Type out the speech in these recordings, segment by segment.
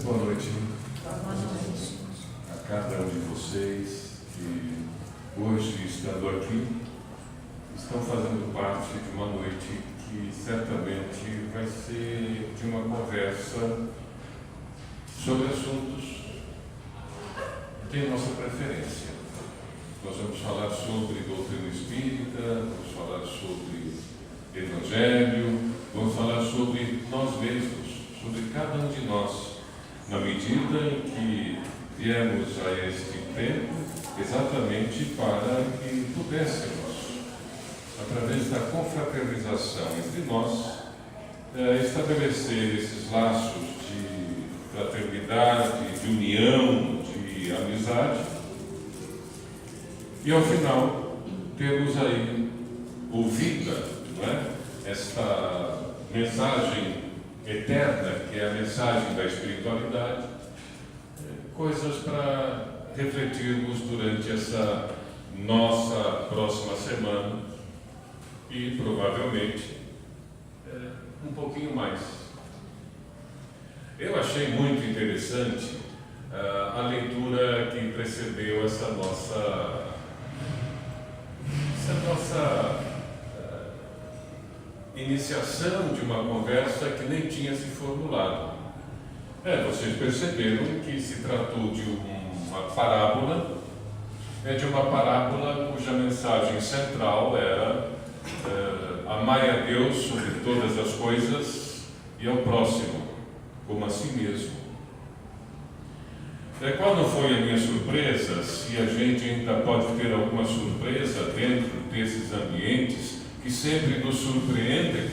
Boa noite a cada um de vocês que hoje, estando aqui, estão fazendo parte de uma noite que certamente vai ser de uma conversa sobre assuntos de nossa preferência. Nós vamos falar sobre doutrina espírita, vamos falar sobre evangelho, vamos falar sobre nós mesmos, sobre cada um de nós, na medida em que viemos a este tempo exatamente para que pudéssemos, através da confraternização entre nós, estabelecer esses laços de fraternidade, de união, de amizade, e ao final termos aí ouvida, não é? Esta mensagem eterna, que é a mensagem da espiritualidade, coisas para refletirmos durante essa nossa próxima semana e provavelmente um pouquinho mais. Eu achei muito interessante a leitura que precedeu essa nossa iniciação de uma conversa que nem tinha se formulado. Vocês perceberam que se tratou de uma parábola, cuja mensagem central era amai a Deus sobre todas as coisas e ao próximo como a si mesmo. Qual não foi a minha surpresa, se a gente ainda pode ter alguma surpresa dentro desses ambientes que sempre nos surpreendem?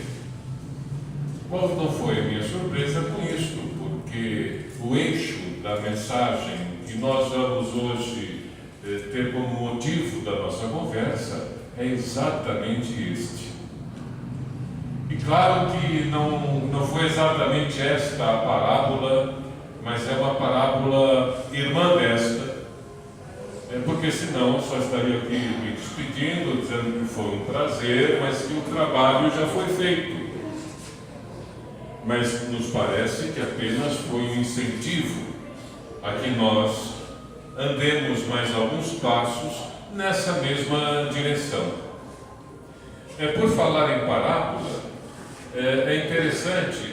Qual não foi a minha surpresa com isto? Porque o eixo da mensagem que nós vamos hoje ter como motivo da nossa conversa é exatamente este. E claro que não foi exatamente esta a parábola, mas é uma parábola irmã desta, porque senão eu só estaria aqui me despedindo, dizendo que foi um prazer, mas que o trabalho já foi feito. Mas nos parece que apenas foi um incentivo a que nós andemos mais alguns passos nessa mesma direção. Por falar em parábola, é interessante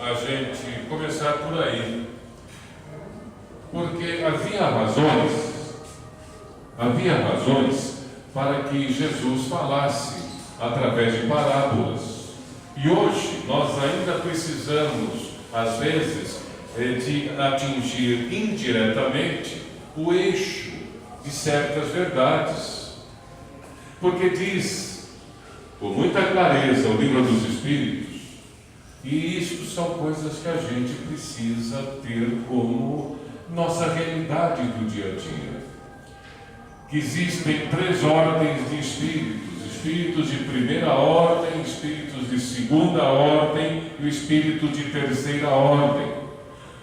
a gente começar por aí, porque havia razões para que Jesus falasse através de parábolas. E hoje nós ainda precisamos, às vezes, de atingir indiretamente o eixo de certas verdades. Porque diz, com muita clareza, o Livro dos Espíritos, e isto são coisas que a gente precisa ter como nossa realidade do dia a dia. Que existem 3 ordens de espíritos: espíritos de primeira ordem, espíritos de segunda ordem e o espírito de terceira ordem.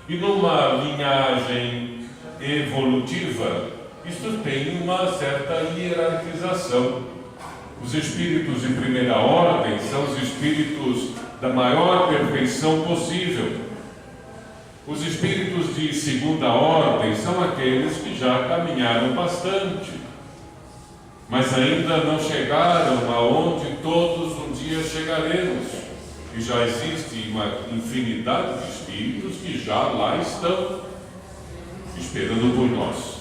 E numa linhagem evolutiva, isto tem uma certa hierarquização. Os espíritos de primeira ordem são os espíritos da maior perfeição possível. Os espíritos de segunda ordem são aqueles que já caminharam bastante, mas ainda não chegaram aonde todos um dia chegaremos. E já existe uma infinidade de espíritos que já lá estão, esperando por nós.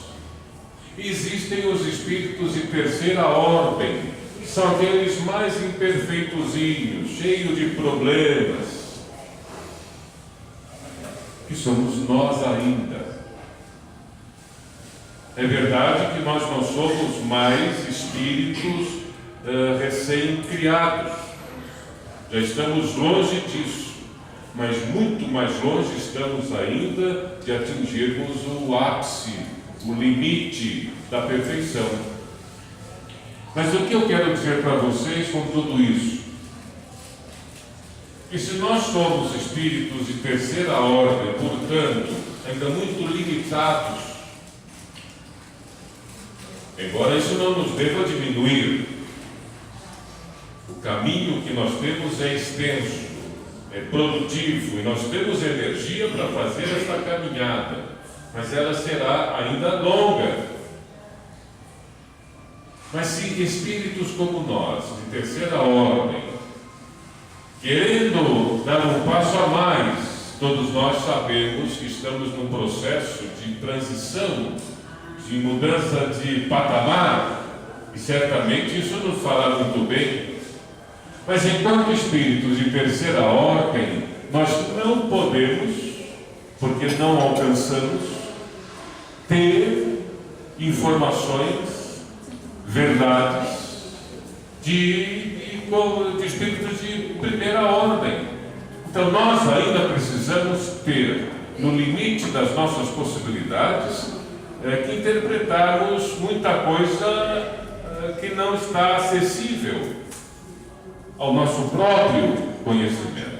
Existem os espíritos de terceira ordem, que são aqueles mais imperfeitozinhos, cheios de problemas, que somos nós ainda. É verdade que nós não somos mais espíritos recém-criados, já estamos longe disso, mas muito mais longe estamos ainda de atingirmos o ápice, o limite da perfeição. Mas o que eu quero dizer para vocês com tudo isso? Que se nós somos espíritos de terceira ordem, portanto, ainda muito limitados embora isso não nos deva diminuir. O caminho que nós temos é extenso, é produtivo, e nós temos energia para fazer esta caminhada, mas ela será ainda longa. Mas se espíritos como nós, de terceira ordem, querendo dar um passo a mais, todos nós sabemos que estamos num processo de transição, de mudança de patamar, e certamente isso nos fará muito bem. Mas enquanto espíritos de terceira ordem, nós não podemos, porque não alcançamos, ter informações, verdades de espíritos de primeira ordem. Então nós ainda precisamos ter, no limite das nossas possibilidades, que interpretarmos muita coisa que não está acessível ao nosso próprio conhecimento.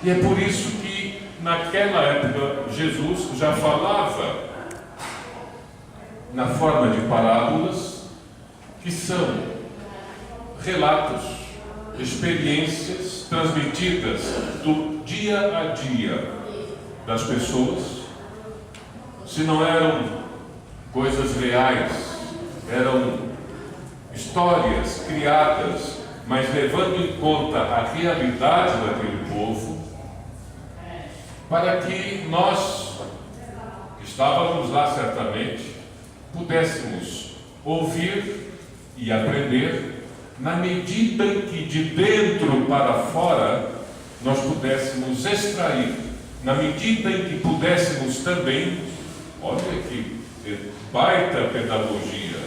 E é por isso que naquela época Jesus já falava na forma de parábolas, que são relatos, experiências transmitidas do dia a dia das pessoas. Se não eram coisas reais, eram histórias criadas, mas levando em conta a realidade daquele povo, para que nós, que estávamos lá certamente, pudéssemos ouvir e aprender, na medida em que de dentro para fora nós pudéssemos extrair, na medida em que pudéssemos também, olha que baita pedagogia,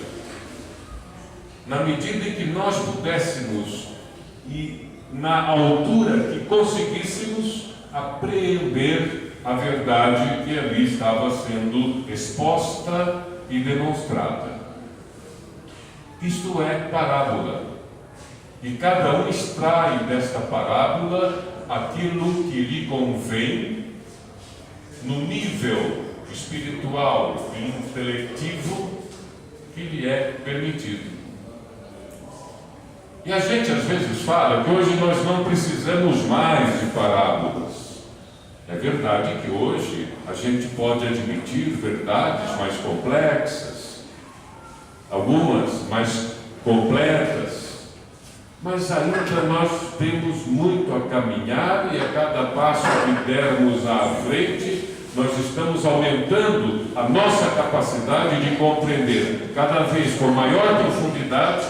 na medida em que nós pudéssemos, e na altura que conseguíssemos apreender a verdade que ali estava sendo exposta e demonstrada. Isto é parábola. E cada um extrai desta parábola aquilo que lhe convém no nível espiritual e intelectivo que lhe é permitido. E a gente às vezes fala que hoje nós não precisamos mais de parábolas. É verdade que hoje a gente pode admitir verdades mais complexas, algumas mais completas, mas ainda nós temos muito a caminhar, e a cada passo que dermos à frente, nós estamos aumentando a nossa capacidade de compreender cada vez com maior profundidade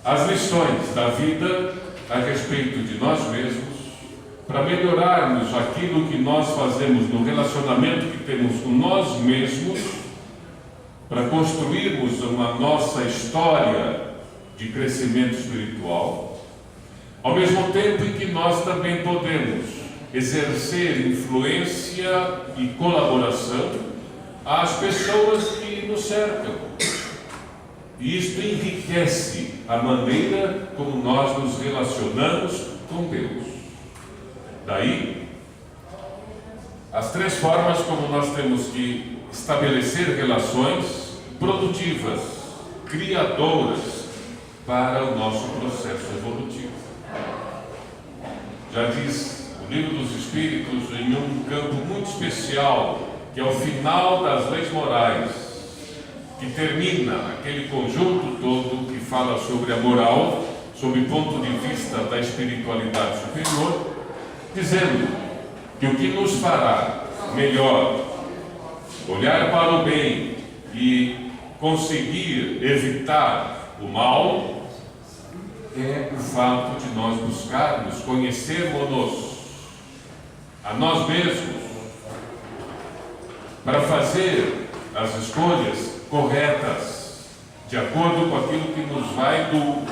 as lições da vida a respeito de nós mesmos, para melhorarmos aquilo que nós fazemos no relacionamento que temos com nós mesmos, para construirmos uma nossa história de crescimento espiritual, ao mesmo tempo em que nós também podemos exercer influência e colaboração às pessoas que nos cercam. E isto enriquece a maneira como nós nos relacionamos com Deus. Daí, as três formas como nós temos que estabelecer relações produtivas, criadoras para o nosso processo evolutivo. Já diz o Livro dos Espíritos, em um campo muito especial, que é o final das leis morais, que termina aquele conjunto todo que fala sobre a moral, sob o ponto de vista da espiritualidade superior, dizendo que o que nos fará melhor olhar para o bem e conseguir evitar o mal é o fato de nós buscarmos conhecermos-nos a nós mesmos para fazer as escolhas corretas de acordo com aquilo que nos vai do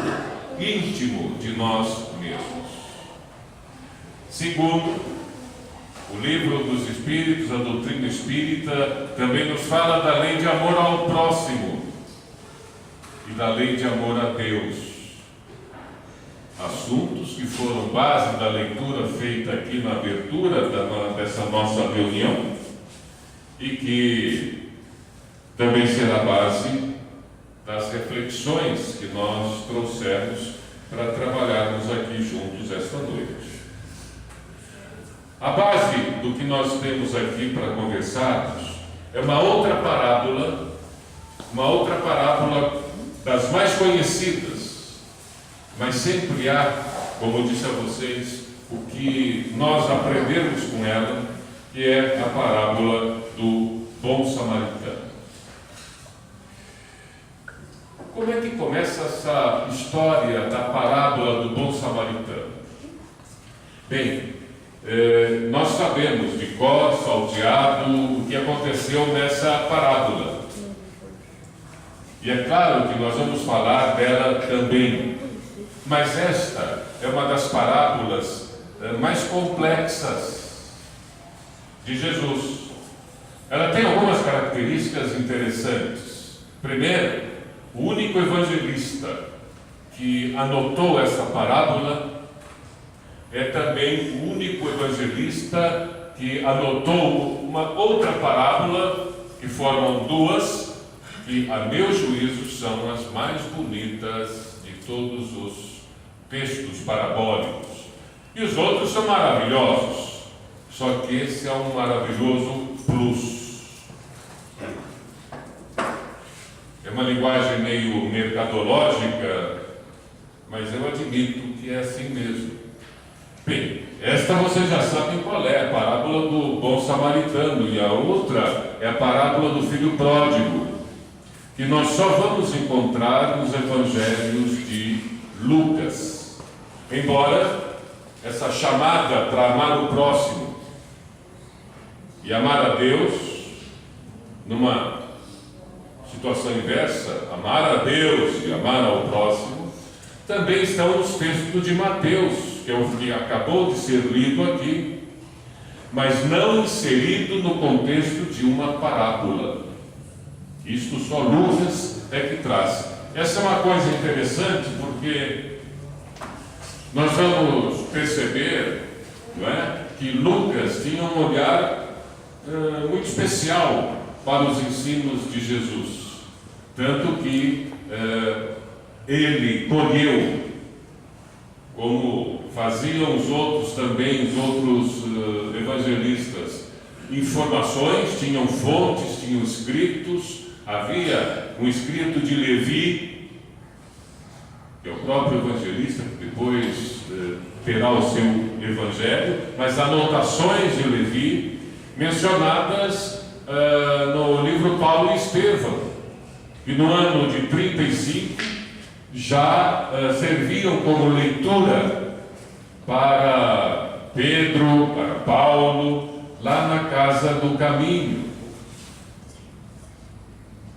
íntimo de nós mesmos. Segundo, o Livro dos Espíritos, a doutrina espírita, também nos fala da lei de amor ao próximo e da lei de amor a Deus. Assuntos que foram base da leitura feita aqui na abertura dessa nossa reunião e que também será a base das reflexões que nós trouxemos para trabalharmos aqui juntos esta noite. A base do que nós temos aqui para conversarmos é uma outra parábola das mais conhecidas, mas sempre há, como eu disse a vocês, o que nós aprendemos com ela, que é a parábola do bom samaritano. Como é que começa essa história da parábola do bom samaritano? Bem, nós sabemos de cor, salteado, o que aconteceu nessa parábola. E é claro que nós vamos falar dela também. Mas esta é uma das parábolas mais complexas de Jesus. Ela tem algumas características interessantes. Primeiro, o único evangelista que anotou essa parábola é também o único evangelista que anotou uma outra parábola, que formam duas, que, a meu juízo, são as mais bonitas de todos os textos parabólicos. E os outros são maravilhosos, só que esse é um maravilhoso plus. É uma linguagem meio mercadológica, mas eu admito que é assim mesmo. Bem, esta vocês já sabem qual é, a parábola do bom samaritano, e a outra é a parábola do filho pródigo, que nós só vamos encontrar nos evangelhos de Lucas. Embora essa chamada para amar o próximo e amar a Deus, numa situação inversa, amar a Deus e amar ao próximo, também estão nos textos de Mateus, que é o que acabou de ser lido aqui, mas não inserido no contexto de uma parábola. Isto só Lucas é que traz. Essa é uma coisa interessante, porque nós vamos perceber, não é, que Lucas tinha um olhar muito especial para os ensinos de Jesus. Tanto que ele colheu, como faziam os outros também, os outros evangelistas, informações, tinham fontes, tinham escritos. Havia um escrito de Levi, que é o próprio evangelista, que depois terá o seu evangelho, mas anotações de Levi mencionadas no livro Paulo e Estevão, que no ano de 35 já serviam como leitura para Pedro, para Paulo, lá na Casa do Caminho,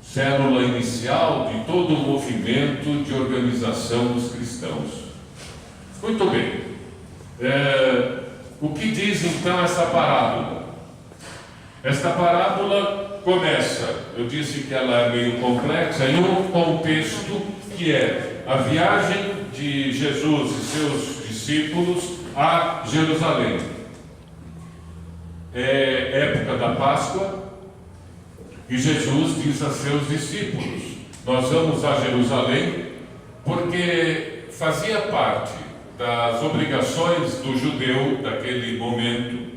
célula inicial de todo o movimento de organização dos cristãos. Muito bem. O que diz então essa parábola? Esta parábola começa, eu disse que ela é meio complexa, em um contexto que é a viagem de Jesus e seus discípulos a Jerusalém. É época da Páscoa, e Jesus diz a seus discípulos: nós vamos a Jerusalém, porque fazia parte das obrigações do judeu daquele momento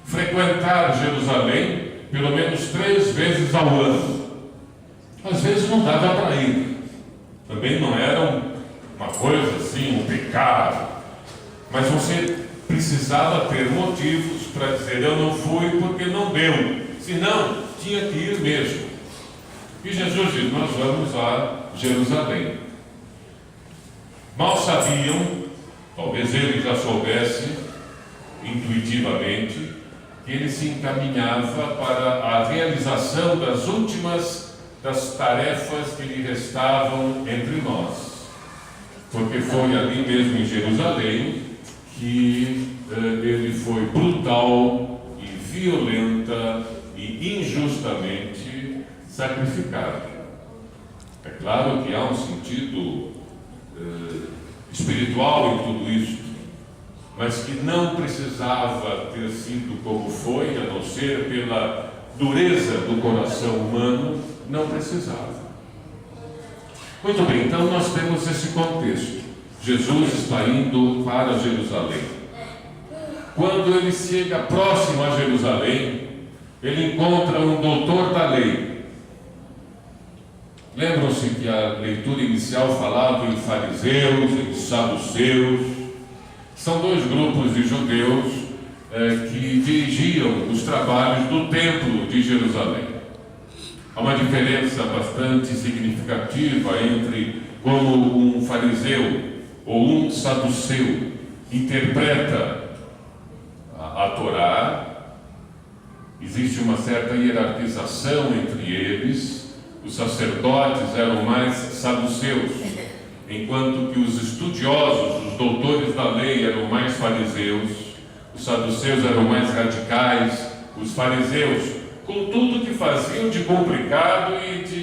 frequentar Jerusalém pelo menos 3 vezes ao ano. Às vezes não dava para ir, também não era uma coisa assim, um pecado, mas você precisava ter motivos para dizer: eu não fui porque não deu, senão tinha que ir mesmo. E Jesus diz: nós vamos a Jerusalém. Mal sabiam, talvez ele já soubesse intuitivamente, que ele se encaminhava para a realização das últimas das tarefas que lhe restavam entre nós, porque foi ali mesmo em Jerusalém que ele foi brutal e violenta e injustamente sacrificado. É claro que há um sentido espiritual em tudo isso, mas que não precisava ter sido como foi, a não ser pela dureza do coração humano, não precisava. Muito bem, então nós temos esse contexto. Jesus está indo para Jerusalém. Quando ele chega próximo a Jerusalém, ele encontra um doutor da lei. Lembram-se que a leitura inicial falava em fariseus, em saduceus. São dois grupos de judeus que dirigiam os trabalhos do templo de Jerusalém. Há uma diferença bastante significativa entre como um fariseu ou um saduceu interpreta a Torá. Existe uma certa hierarquização entre eles. Os sacerdotes eram mais saduceus, enquanto que os estudiosos, os doutores da lei, eram mais fariseus. Os saduceus eram mais radicais, os fariseus, com tudo que faziam de complicado e de